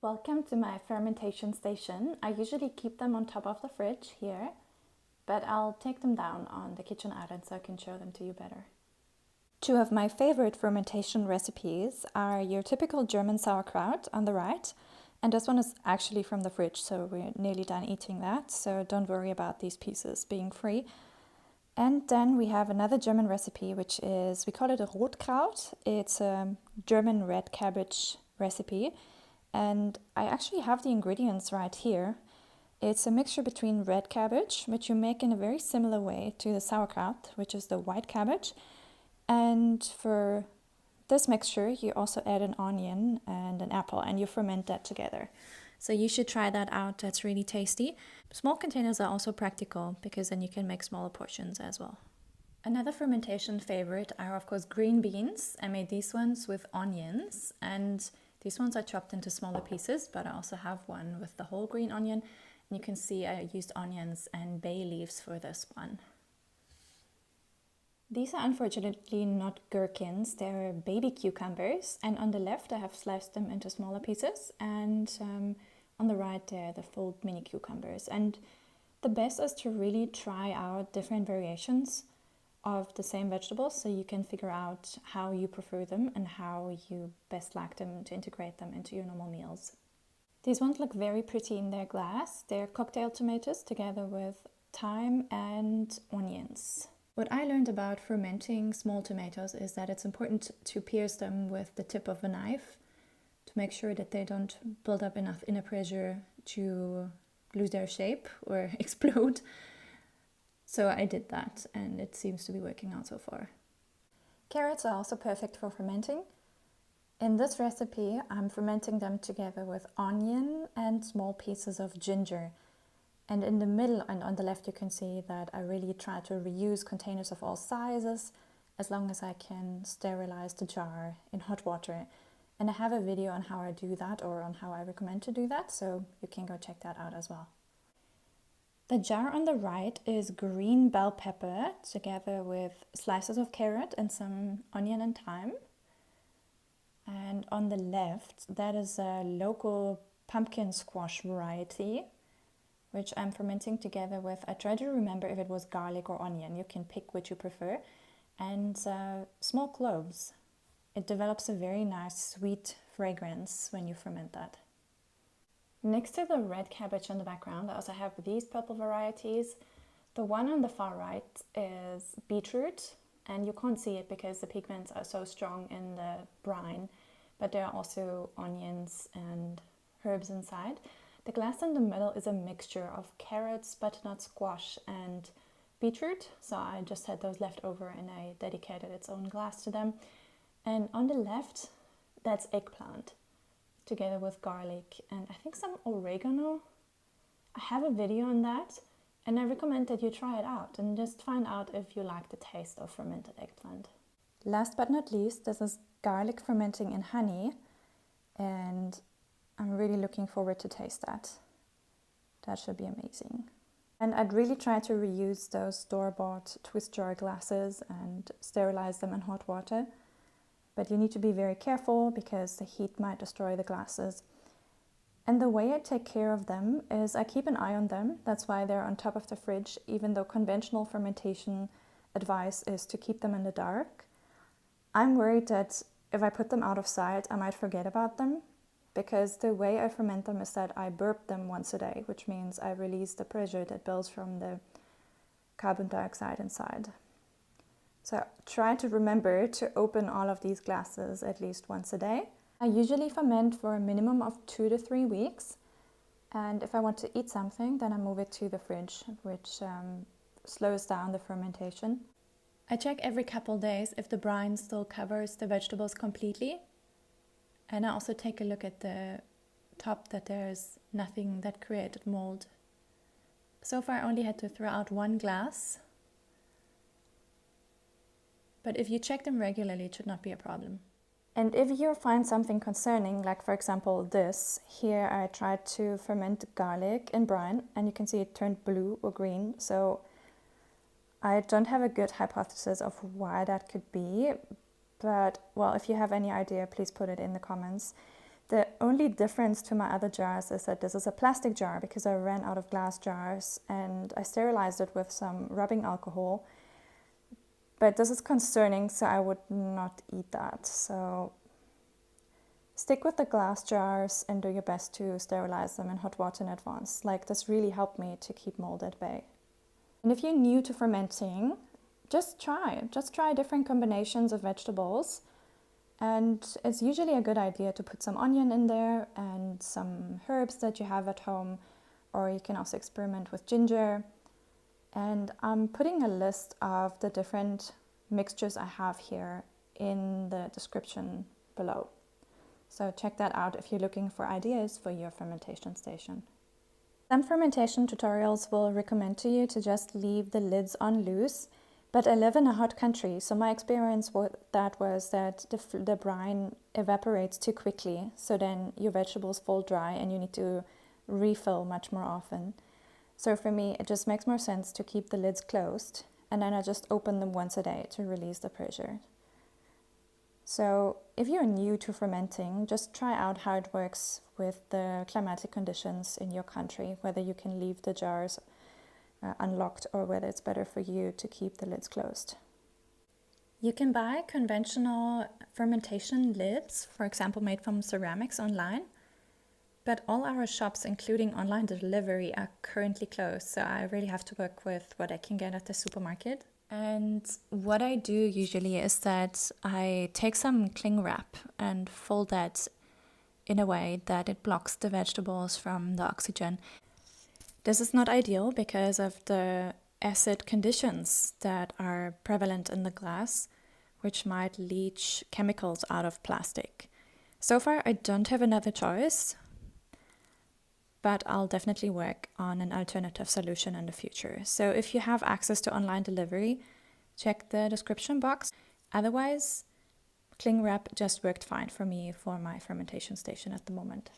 Welcome to my fermentation station. I usually keep them on top of the fridge here, but I'll take them down on the kitchen island so I can show them to you better. Two of my favorite fermentation recipes are your typical German sauerkraut on the right, and this one is actually from the fridge, so we're nearly done eating that, so don't worry about these pieces being free. And then we have another German recipe, which is, we call it a Rotkraut. It's a German red cabbage recipe. And I actually have the ingredients right here. It's a mixture between red cabbage, which you make in a very similar way to the sauerkraut, which is the white cabbage. And for this mixture, you also add an onion and an apple, and you ferment that together. So you should try that out, that's really tasty. Small containers are also practical because then you can make smaller portions as well. Another fermentation favorite are of course green beans. I made these ones with onions, and these ones are chopped into smaller pieces, but I also have one with the whole green onion. And you can see I used onions and bay leaves for this one. These are unfortunately not gherkins, they're baby cucumbers, and on the left I have sliced them into smaller pieces, and on the right they're the full mini cucumbers. And the best is to really try out different variations of the same vegetables so you can figure out how you prefer them and how you best like them to integrate them into your normal meals. These ones look very pretty in their glass. They're cocktail tomatoes together with thyme and onions. What I learned about fermenting small tomatoes is that it's important to pierce them with the tip of a knife to make sure that they don't build up enough inner pressure to lose their shape or explode. So I did that, and it seems to be working out so far. Carrots are also perfect for fermenting. In this recipe, I'm fermenting them together with onion and small pieces of ginger. And in the middle and on the left, you can see that I really try to reuse containers of all sizes as long as I can sterilize the jar in hot water. And I have a video on how I do that, or on how I recommend to do that, so you can go check that out as well. The jar on the right is green bell pepper together with slices of carrot and some onion and thyme. And on the left, that is a local pumpkin squash variety, which I'm fermenting together with, I try to remember if it was garlic or onion, you can pick which you prefer, and small cloves. It develops a very nice sweet fragrance when you ferment that. Next to the red cabbage in the background, I also have these purple varieties. The one on the far right is beetroot, and you can't see it because the pigments are so strong in the brine, but there are also onions and herbs inside. The glass in the middle is a mixture of carrots, butternut squash, and beetroot. So I just had those left over and I dedicated its own glass to them. And on the left, that's eggplant, together with garlic and I think some oregano. I have a video on that, and I recommend that you try it out and just find out if you like the taste of fermented eggplant. Last but not least, this is garlic fermenting in honey, and I'm really looking forward to taste that. That should be amazing. And I'd really try to reuse those store-bought twist jar glasses and sterilize them in hot water. But you need to be very careful because the heat might destroy the glasses. And the way I take care of them is I keep an eye on them. That's why they're on top of the fridge, even though conventional fermentation advice is to keep them in the dark. I'm worried that if I put them out of sight, I might forget about them, because the way I ferment them is that I burp them once a day, which means I release the pressure that builds from the carbon dioxide inside. So try to remember to open all of these glasses at least once a day. I usually ferment for a minimum of 2 to 3 weeks. And if I want to eat something, then I move it to the fridge, which slows down the fermentation. I check every couple days if the brine still covers the vegetables completely. And I also take a look at the top, that there's nothing that created mold. So far I only had to throw out 1 glass. But if you check them regularly, it should not be a problem. And if you find something concerning, like for example this, here I tried to ferment garlic in brine, and you can see it turned blue or green. So I don't have a good hypothesis of why that could be, but well, if you have any idea, please put it in the comments. The only difference to my other jars is that this is a plastic jar because I ran out of glass jars and I sterilized it with some rubbing alcohol. But this is concerning, so I would not eat that. So stick with the glass jars and do your best to sterilize them in hot water in advance. Like, this really helped me to keep mold at bay. And if you're new to fermenting, just try different combinations of vegetables. And it's usually a good idea to put some onion in there and some herbs that you have at home, or you can also experiment with ginger. And I'm putting a list of the different mixtures I have here in the description below. So check that out if you're looking for ideas for your fermentation station. Some fermentation tutorials will recommend to you to just leave the lids on loose. But I live in a hot country, so my experience was that the brine evaporates too quickly, so then your vegetables fall dry and you need to refill much more often. So for me, it just makes more sense to keep the lids closed, and then I just open them once a day to release the pressure. So if you're new to fermenting, just try out how it works with the climatic conditions in your country, whether you can leave the jars unlocked or whether it's better for you to keep the lids closed. You can buy conventional fermentation lids, for example made from ceramics, online, but all our shops, including online delivery, are currently closed, so I really have to work with what I can get at the supermarket. And what I do usually is that I take some cling wrap and fold that in a way that it blocks the vegetables from the oxygen. This is not ideal because of the acid conditions that are prevalent in the glass, which might leach chemicals out of plastic. So far, I don't have another choice, but I'll definitely work on an alternative solution in the future. So if you have access to online delivery, check the description box. Otherwise, cling wrap just worked fine for me for my fermentation station at the moment.